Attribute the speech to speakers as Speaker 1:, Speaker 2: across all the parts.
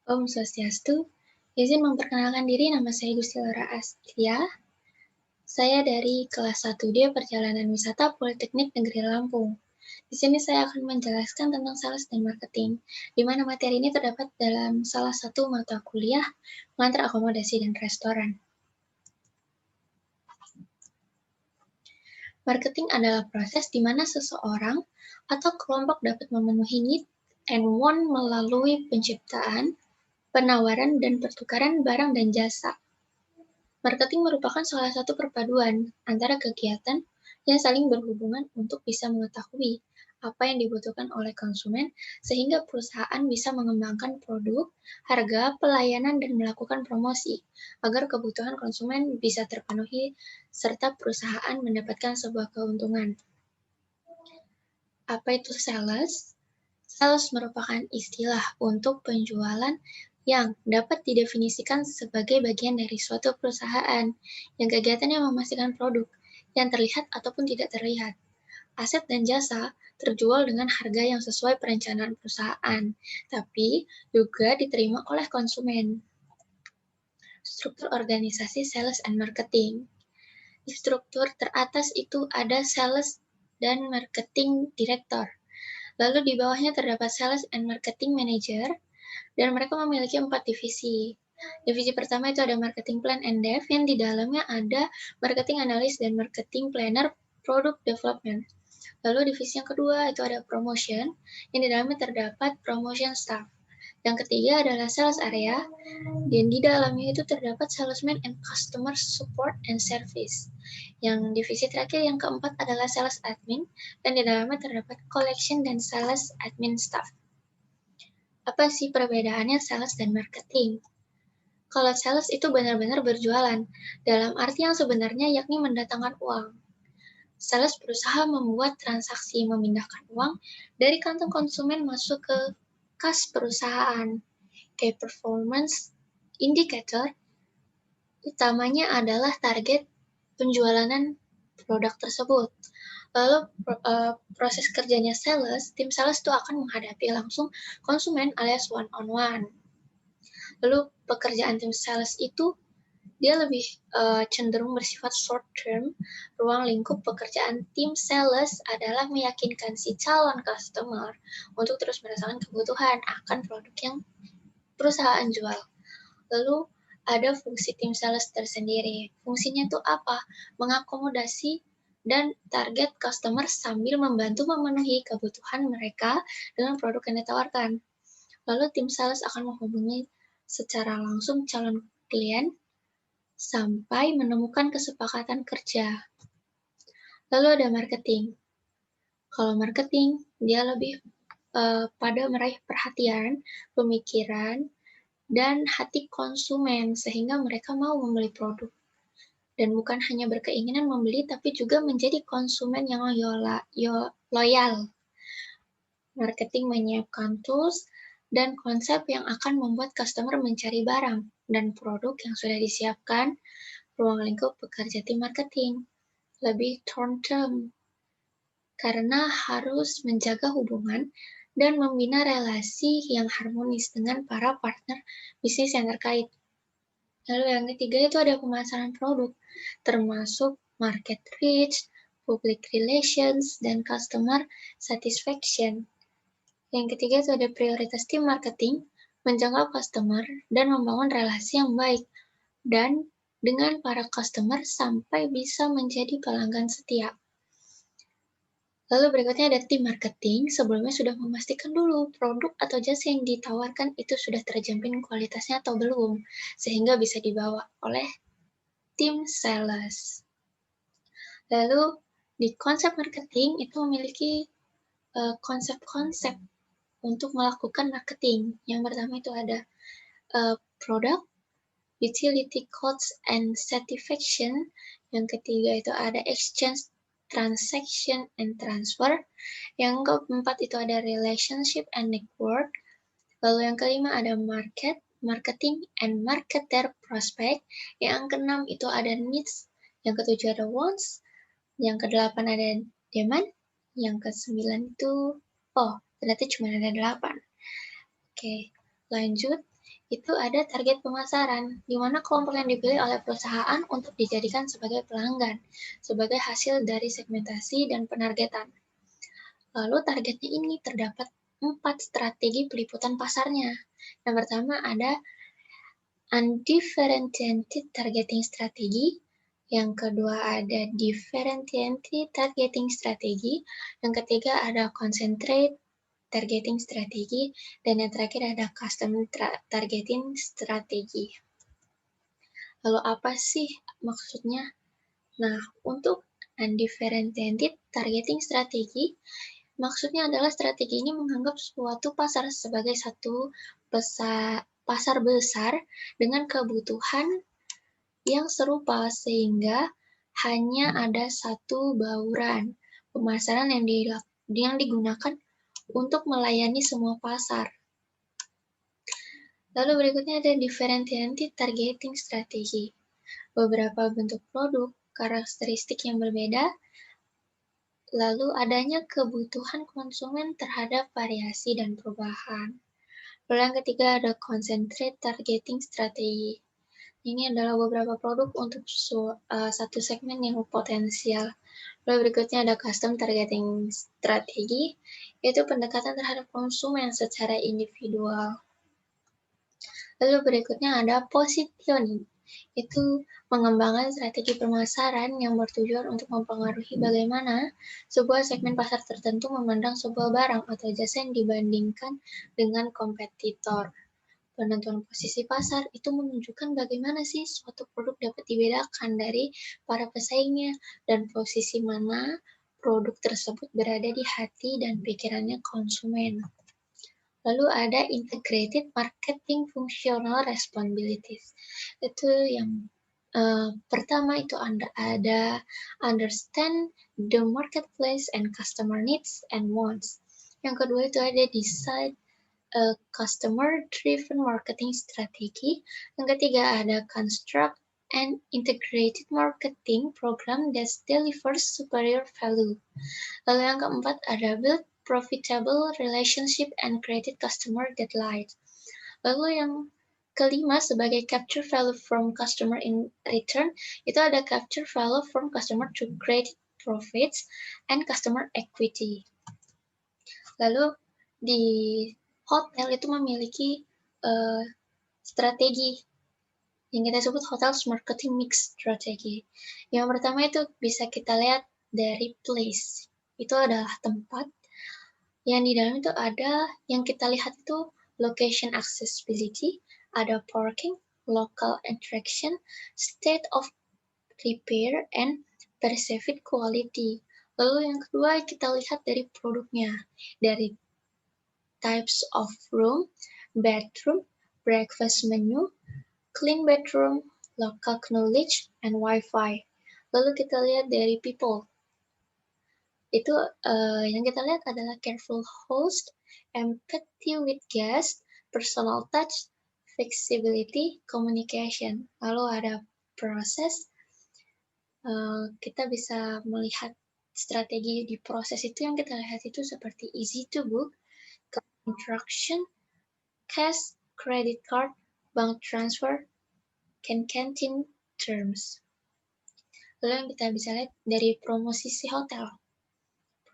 Speaker 1: Om Swastiastu, izin memperkenalkan diri, nama saya Gusti Laura Astria. Saya dari kelas 1D Perjalanan Wisata Politeknik Negeri Lampung. Di sini saya akan menjelaskan tentang sales dan marketing, di mana materi ini terdapat dalam salah satu mata kuliah pengantar akomodasi dan restoran. Marketing adalah proses di mana seseorang atau kelompok dapat memenuhi need and want melalui penciptaan, penawaran, dan pertukaran barang dan jasa. Marketing merupakan salah satu perpaduan antara kegiatan yang saling berhubungan untuk bisa mengetahui apa yang dibutuhkan oleh konsumen, sehingga perusahaan bisa mengembangkan produk, harga, pelayanan, dan melakukan promosi agar kebutuhan konsumen bisa terpenuhi serta perusahaan mendapatkan sebuah keuntungan. Apa itu sales? Sales merupakan istilah untuk penjualan yang dapat didefinisikan sebagai bagian dari suatu perusahaan yang kegiatannya memastikan produk yang terlihat ataupun tidak terlihat, aset dan jasa terjual dengan harga yang sesuai perencanaan perusahaan, tapi juga diterima oleh konsumen. Struktur organisasi sales and marketing. Di struktur teratas itu ada sales dan marketing director. Lalu di bawahnya terdapat Sales and Marketing Manager, dan mereka memiliki 4 divisi. Divisi pertama itu ada Marketing Plan and Dev, yang di dalamnya ada Marketing Analyst dan Marketing Planner Product Development. Lalu divisi yang kedua itu ada Promotion, yang di dalamnya terdapat Promotion Staff. Yang ketiga adalah Sales Area, dan di dalamnya itu terdapat Salesman and Customer Support and Service. Yang divisi terakhir yang keempat adalah Sales Admin, dan di dalamnya terdapat Collection dan Sales Admin Staff. Apa sih perbedaannya sales dan marketing? Kalau sales itu benar-benar berjualan, dalam arti yang sebenarnya yakni mendatangkan uang. Sales berusaha membuat transaksi memindahkan uang dari kantong konsumen masuk ke kas perusahaan. Key performance indicator utamanya adalah target penjualan produk tersebut. Lalu proses kerjanya sales, tim sales itu akan menghadapi langsung konsumen alias one on one. Lalu pekerjaan tim sales itu dia lebih cenderung bersifat short term. Ruang lingkup pekerjaan tim sales adalah meyakinkan si calon customer untuk terus merasakan kebutuhan akan produk yang perusahaan jual. Lalu ada fungsi tim sales tersendiri. Fungsinya itu apa? Mengakomodasi dan target customer sambil membantu memenuhi kebutuhan mereka dengan produk yang ditawarkan. Lalu tim sales akan menghubungi secara langsung calon klien sampai menemukan kesepakatan kerja. Lalu ada marketing. Kalau marketing, dia lebih pada meraih perhatian, pemikiran, dan hati konsumen sehingga mereka mau membeli produk. Dan bukan hanya berkeinginan membeli, tapi juga menjadi konsumen yang loyal. Marketing menyiapkan tools dan konsep yang akan membuat customer mencari barang dan produk yang sudah disiapkan. Ruang lingkup pekerja tim marketing lebih long term karena harus menjaga hubungan dan membina relasi yang harmonis dengan para partner bisnis yang terkait. Lalu yang ketiga itu ada pemasaran produk, termasuk market reach, public relations, dan customer satisfaction. Yang ketiga itu ada prioritas tim marketing, menjangkau customer, dan membangun relasi yang baik dan dengan para customer sampai bisa menjadi pelanggan setia. Lalu berikutnya ada tim marketing, sebelumnya sudah memastikan dulu produk atau jasa yang ditawarkan itu sudah terjamin kualitasnya atau belum, sehingga bisa dibawa oleh tim sales. Lalu di konsep marketing itu memiliki konsep-konsep untuk melakukan marketing. Yang pertama itu ada product, utility costs and satisfaction. Yang ketiga itu ada exchange, transaction and transfer. Yang keempat itu ada relationship and network. Lalu yang kelima ada market, marketing and marketer prospect. Yang keenam itu ada needs. Yang ketujuh ada wants. Yang kedelapan ada demand. Yang kesembilan itu, ternyata cuma ada 8. Oke, lanjut. itu ada target pemasaran, di mana kelompok yang dipilih oleh perusahaan untuk dijadikan sebagai pelanggan, sebagai hasil dari segmentasi dan penargetan. Lalu targetnya ini terdapat 4 strategi peliputan pasarnya. Yang pertama ada undifferentiated targeting strategy, yang kedua ada differentiated targeting strategy, yang ketiga ada concentrate targeting strategy, dan yang terakhir ada custom targeting strategy. Lalu apa sih maksudnya? Nah, untuk undifferentiated targeting strategy, maksudnya adalah strategi ini menganggap suatu pasar sebagai satu pasar besar dengan kebutuhan yang serupa, sehingga hanya ada satu bauran pemasaran yang digunakan untuk melayani semua pasar. Lalu berikutnya ada differentiated targeting strategy. Beberapa bentuk produk, karakteristik yang berbeda, lalu adanya kebutuhan konsumen terhadap variasi dan perubahan. Lalu yang ketiga ada concentrate targeting strategy. Ini adalah beberapa produk untuk satu segmen yang potensial. Lalu berikutnya ada custom targeting strategy, yaitu pendekatan terhadap konsumen secara individual. Lalu berikutnya ada positioning, itu mengembangkan strategi pemasaran yang bertujuan untuk mempengaruhi bagaimana sebuah segmen pasar tertentu memandang sebuah barang atau jasa yang dibandingkan dengan kompetitor. Penentuan posisi pasar itu menunjukkan bagaimana sih suatu produk dapat dibedakan dari para pesaingnya dan posisi mana produk tersebut berada di hati dan pikirannya konsumen. Lalu ada integrated marketing functional responsibilities. Itu yang pertama itu ada understand the marketplace and customer needs and wants. Yang kedua itu ada decide a customer-driven marketing strategy. Yang ketiga ada construct an integrated marketing program that delivers superior value. Lalu yang keempat ada build profitable relationship and created customer delight. Lalu yang kelima sebagai capture value from customer in return, itu ada capture value from customer to create profits and customer equity. Lalu di hotel itu memiliki strategi yang kita sebut hotel marketing mix strategy. Yang pertama itu bisa kita lihat dari place. Itu adalah tempat yang di dalam itu ada yang kita lihat itu location accessibility, ada parking, local attraction, state of repair, and perceived quality. Lalu yang kedua kita lihat dari produknya, dari types of room, bedroom, breakfast menu, clean bedroom, local knowledge, and Wi-Fi. Lalu kita lihat dari people. Itu yang kita lihat adalah careful host, empathy with guest, personal touch, flexibility, communication. Lalu ada proses. Kita bisa melihat strategi di proses itu yang kita lihat itu seperti easy to book, interaction, cash, credit card, bank transfer, canteen terms. Lalu yang kita bisa lihat dari promosi si hotel.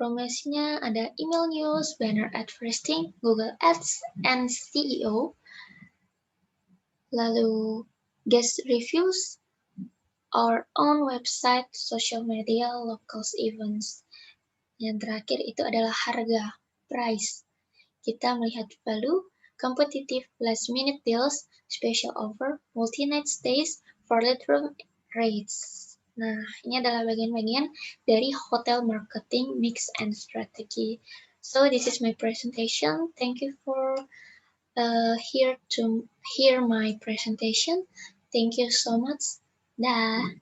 Speaker 1: Promosinya ada email news, banner advertising, Google Ads, and CEO. Lalu guest reviews, our own website, social media, locals events. Yang terakhir itu adalah harga, price. Kita melihat value, competitive last minute deals, special offer, multi-night stays, forward room rates. Nah, ini adalah bagian-bagian dari hotel marketing mix and strategy. So this is my presentation. Thank you for here to hear my presentation. Thank you so much. Dah.